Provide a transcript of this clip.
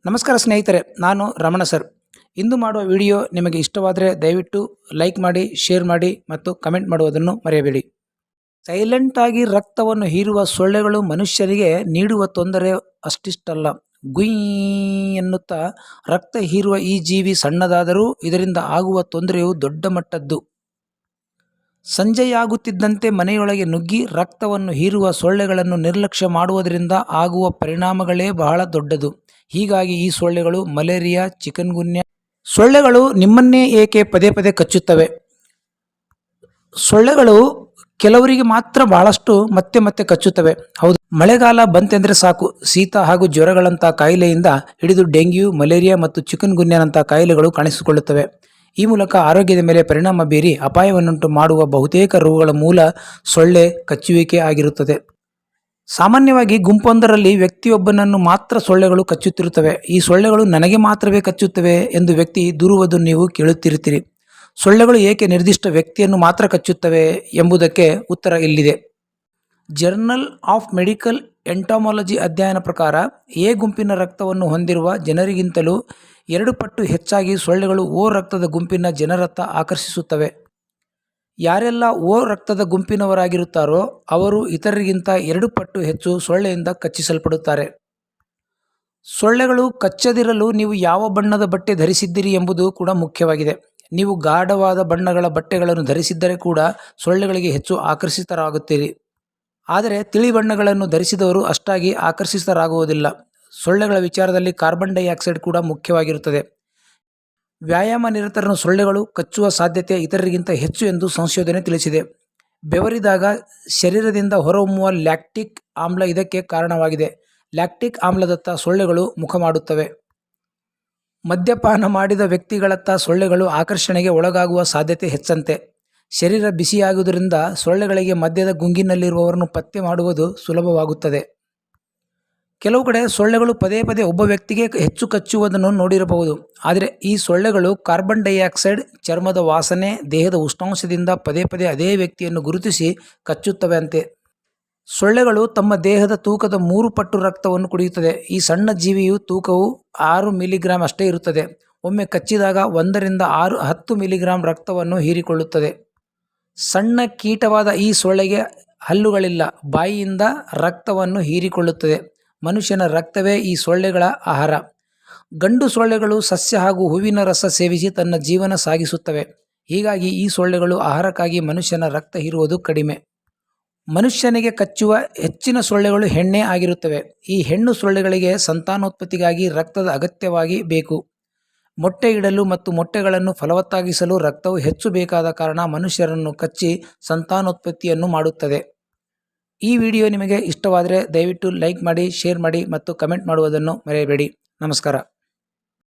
ನಮಸ್ಕಾರ ಸ್ನೇಹಿತರೆ, ನಾನು ರಮಣ ಸರ್. ಇಂದು ಮಾಡುವ ವಿಡಿಯೋ ನಿಮಗೆ ಇಷ್ಟವಾದರೆ ದಯವಿಟ್ಟು ಲೈಕ್ ಮಾಡಿ, ಶೇರ್ ಮಾಡಿ ಮತ್ತು ಕಮೆಂಟ್ ಮಾಡುವುದನ್ನು ಮರೆಯಬೇಡಿ. ಸೈಲೆಂಟ್ ಆಗಿ ರಕ್ತವನ್ನು ಹೀರುವ ಸೊಳ್ಳೆಗಳು ಮನುಷ್ಯರಿಗೆ ನೀಡುವ ತೊಂದರೆ ಅಷ್ಟಿಷ್ಟಲ್ಲ. ಗುಯ್ ಎನ್ನುತ್ತಾ ರಕ್ತ ಹೀರುವ ಈ ಜೀವಿ ಸಣ್ಣದಾದರೂ ಇದರಿಂದ ಆಗುವ ತೊಂದರೆಯು ದೊಡ್ಡ ಮಟ್ಟದ್ದು. ಸಂಜೆಯಾಗುತ್ತಿದ್ದಂತೆ ಮನೆಯೊಳಗೆ ನುಗ್ಗಿ ರಕ್ತವನ್ನು ಹೀರುವ ಸೊಳ್ಳೆಗಳನ್ನು ನಿರ್ಲಕ್ಷ್ಯ ಮಾಡುವುದರಿಂದ ಆಗುವ ಪರಿಣಾಮಗಳೇ ಬಹಳ ದೊಡ್ಡದು. ಹೀಗಾಗಿ ಈ ಸೊಳ್ಳೆಗಳು ಮಲೇರಿಯಾ, ಚಿಕನ್ಗುನ್ಯಾ. ಸೊಳ್ಳೆಗಳು ನಿಮ್ಮನ್ನೇ ಏಕೆ ಪದೇ ಪದೇ ಕಚ್ಚುತ್ತವೆ? ಸೊಳ್ಳೆಗಳು ಕೆಲವರಿಗೆ ಮಾತ್ರ ಬಹಳಷ್ಟು ಮತ್ತೆ ಮತ್ತೆ ಕಚ್ಚುತ್ತವೆ. ಹೌದು, ಮಳೆಗಾಲ ಬಂತೆಂದರೆ ಸಾಕು, ಶೀತ ಹಾಗೂ ಜ್ವರಗಳಂತಹ ಕಾಯಿಲೆಯಿಂದ ಹಿಡಿದು ಡೆಂಗ್ಯೂ, ಮಲೇರಿಯಾ ಮತ್ತು ಚಿಕನ್ಗುನ್ಯಾನಂತಹ ಕಾಯಿಲೆಗಳು ಕಾಣಿಸಿಕೊಳ್ಳುತ್ತವೆ. ಈ ಮೂಲಕ ಆರೋಗ್ಯದ ಮೇಲೆ ಪರಿಣಾಮ ಬೀರಿ ಅಪಾಯವನ್ನುಂಟು ಮಾಡುವ ಬಹುತೇಕ ರೋಗಗಳ ಮೂಲ ಸೊಳ್ಳೆ ಕಚ್ಚುವಿಕೆ ಆಗಿರುತ್ತದೆ. ಸಾಮಾನ್ಯವಾಗಿ ಗುಂಪೊಂದರಲ್ಲಿ ವ್ಯಕ್ತಿಯೊಬ್ಬನನ್ನು ಮಾತ್ರ ಸೊಳ್ಳೆಗಳು ಕಚ್ಚುತ್ತಿರುತ್ತವೆ. ಈ ಸೊಳ್ಳೆಗಳು ನನಗೆ ಮಾತ್ರವೇ ಕಚ್ಚುತ್ತವೆ ಎಂದು ವ್ಯಕ್ತಿ ದೂರುವುದನ್ನು ನೀವು ಕೇಳುತ್ತಿರುತ್ತೀರಿ. ಸೊಳ್ಳೆಗಳು ಏಕೆ ನಿರ್ದಿಷ್ಟ ವ್ಯಕ್ತಿಯನ್ನು ಮಾತ್ರ ಕಚ್ಚುತ್ತವೆ ಎಂಬುದಕ್ಕೆ ಉತ್ತರ ಇಲ್ಲಿದೆ. ಜರ್ನಲ್ ಆಫ್ ಮೆಡಿಕಲ್ ಎಂಟಾಮಾಲಜಿ ಅಧ್ಯಯನ ಪ್ರಕಾರ ಎ ಗುಂಪಿನ ರಕ್ತವನ್ನು ಹೊಂದಿರುವ ಜನರಿಗಿಂತಲೂ 2 ಪಟ್ಟು ಹೆಚ್ಚಾಗಿ ಸೊಳ್ಳೆಗಳು ಓ ರಕ್ತದ ಗುಂಪಿನ ಜನರತ್ತ ಆಕರ್ಷಿಸುತ್ತವೆ. ಯಾರೆಲ್ಲ ಓ ರಕ್ತದ ಗುಂಪಿನವರಾಗಿರುತ್ತಾರೋ ಅವರು ಇತರರಿಗಿಂತ 2 ಪಟ್ಟು ಹೆಚ್ಚು ಸೊಳ್ಳೆಯಿಂದ ಕಚ್ಚಿಸಲ್ಪಡುತ್ತಾರೆ. ಸೊಳ್ಳೆಗಳು ಕಚ್ಚದಿರಲು ನೀವು ಯಾವ ಬಣ್ಣದ ಬಟ್ಟೆ ಧರಿಸಿದ್ದೀರಿ ಎಂಬುದು ಕೂಡ ಮುಖ್ಯವಾಗಿದೆ. ನೀವು ಗಾಢವಾದ ಬಣ್ಣಗಳ ಬಟ್ಟೆಗಳನ್ನು ಧರಿಸಿದ್ದರೆ ಕೂಡ ಸೊಳ್ಳೆಗಳಿಗೆ ಹೆಚ್ಚು ಆಕರ್ಷಿತರಾಗುತ್ತೀರಿ. ಆದರೆ ತಿಳಿ ಬಣ್ಣಗಳನ್ನು ಧರಿಸಿದವರು ಅಷ್ಟಾಗಿ ಆಕರ್ಷಿತರಾಗುವುದಿಲ್ಲ. ಸೊಳ್ಳೆಗಳ ವಿಚಾರದಲ್ಲಿ ಕಾರ್ಬನ್ ಡೈಆಕ್ಸೈಡ್ ಕೂಡ ಮುಖ್ಯವಾಗಿರುತ್ತದೆ. ವ್ಯಾಯಾಮ ನಿರತರನ್ನು ಸೊಳ್ಳೆಗಳು ಕಚ್ಚುವ ಸಾಧ್ಯತೆ ಇತರರಿಗಿಂತ ಹೆಚ್ಚು ಎಂದು ಸಂಶೋಧನೆ ತಿಳಿಸಿದೆ. ಬೆವರಿದಾಗ ಶರೀರದಿಂದ ಹೊರಹೊಮ್ಮುವ ಲ್ಯಾಕ್ಟಿಕ್ ಆಮ್ಲ ಇದಕ್ಕೆ ಕಾರಣವಾಗಿದೆ. ಲ್ಯಾಕ್ಟಿಕ್ ಆಮ್ಲದತ್ತ ಸೊಳ್ಳೆಗಳು ಮುಖ ಮಾಡುತ್ತವೆ. ಮದ್ಯಪಾನ ಮಾಡಿದ ವ್ಯಕ್ತಿಗಳತ್ತ ಸೊಳ್ಳೆಗಳು ಆಕರ್ಷಣೆಗೆ ಒಳಗಾಗುವ ಸಾಧ್ಯತೆ ಹೆಚ್ಚಂತೆ. ಶರೀರ ಬಿಸಿಯಾಗುವುದರಿಂದ ಸೊಳ್ಳೆಗಳಿಗೆ ಮದ್ಯದ ಗುಂಗಿನಲ್ಲಿರುವವರನ್ನು ಪತ್ತೆ ಮಾಡುವುದು ಸುಲಭವಾಗುತ್ತದೆ. ಕೆಲವು ಕಡೆ ಸೊಳ್ಳೆಗಳು ಪದೇ ಪದೇ ಒಬ್ಬ ವ್ಯಕ್ತಿಗೆ ಹೆಚ್ಚು ಕಚ್ಚುವುದನ್ನು ನೋಡಿರಬಹುದು. ಆದರೆ ಈ ಸೊಳ್ಳೆಗಳು ಕಾರ್ಬನ್ ಡೈಆಕ್ಸೈಡ್, ಚರ್ಮದ ವಾಸನೆ, ದೇಹದ ಉಷ್ಣಾಂಶದಿಂದ ಪದೇ ಪದೇ ಅದೇ ವ್ಯಕ್ತಿಯನ್ನು ಗುರುತಿಸಿ ಕಚ್ಚುತ್ತವೆ ಅಂತೆ. ಸೊಳ್ಳೆಗಳು ತಮ್ಮ ದೇಹದ ತೂಕದ 3 ಪಟ್ಟು ರಕ್ತವನ್ನು ಕುಡಿಯುತ್ತದೆ. ಈ ಸಣ್ಣ ಜೀವಿಯು ತೂಕವು 6 ಮಿಲಿಗ್ರಾಂ ಅಷ್ಟೇ ಇರುತ್ತದೆ. ಒಮ್ಮೆ ಕಚ್ಚಿದಾಗ 1 ರಿಂದ 10 ಮಿಲಿಗ್ರಾಂ ರಕ್ತವನ್ನು ಹೀರಿಕೊಳ್ಳುತ್ತದೆ. ಸಣ್ಣ ಕೀಟವಾದ ಈ ಸೊಳ್ಳೆಗೆ ಹಲ್ಲುಗಳಿಲ್ಲ, ಬಾಯಿಯಿಂದ ರಕ್ತವನ್ನು ಹೀರಿಕೊಳ್ಳುತ್ತದೆ. ಮನುಷ್ಯನ ರಕ್ತವೇ ಈ ಸೊಳ್ಳೆಗಳ ಆಹಾರ. ಗಂಡು ಸೊಳ್ಳೆಗಳು ಸಸ್ಯ ಹಾಗೂ ಹೂವಿನ ರಸ ಸೇವಿಸಿ ತನ್ನ ಜೀವನ ಸಾಗಿಸುತ್ತವೆ. ಹೀಗಾಗಿ ಈ ಸೊಳ್ಳೆಗಳು ಆಹಾರಕ್ಕಾಗಿ ಮನುಷ್ಯನ ರಕ್ತ ಹೀರುವುದು ಕಡಿಮೆ. ಮನುಷ್ಯನಿಗೆ ಕಚ್ಚುವ ಹೆಚ್ಚಿನ ಸೊಳ್ಳೆಗಳು ಹೆಣ್ಣೇ ಆಗಿರುತ್ತವೆ. ಈ ಹೆಣ್ಣು ಸೊಳ್ಳೆಗಳಿಗೆ ಸಂತಾನೋತ್ಪತ್ತಿಗಾಗಿ ರಕ್ತದ ಅಗತ್ಯವಾಗಿ ಬೇಕು. ಮೊಟ್ಟೆ ಇಡಲು ಮತ್ತು ಮೊಟ್ಟೆಗಳನ್ನು ಫಲವತ್ತಾಗಿಸಲು ರಕ್ತವು ಹೆಚ್ಚು ಬೇಕಾದ ಕಾರಣ ಮನುಷ್ಯರನ್ನು ಕಚ್ಚಿ ಸಂತಾನೋತ್ಪತ್ತಿಯನ್ನು ಮಾಡುತ್ತದೆ. ಈ ವಿಡಿಯೋ ನಿಮಗೆ ಇಷ್ಟವಾದರೆ ದಯವಿಟ್ಟು ಲೈಕ್ ಮಾಡಿ, ಶೇರ್ ಮಾಡಿ ಮತ್ತು ಕಮೆಂಟ್ ಮಾಡುವುದನ್ನು ಮರೆಯಬೇಡಿ. ನಮಸ್ಕಾರ.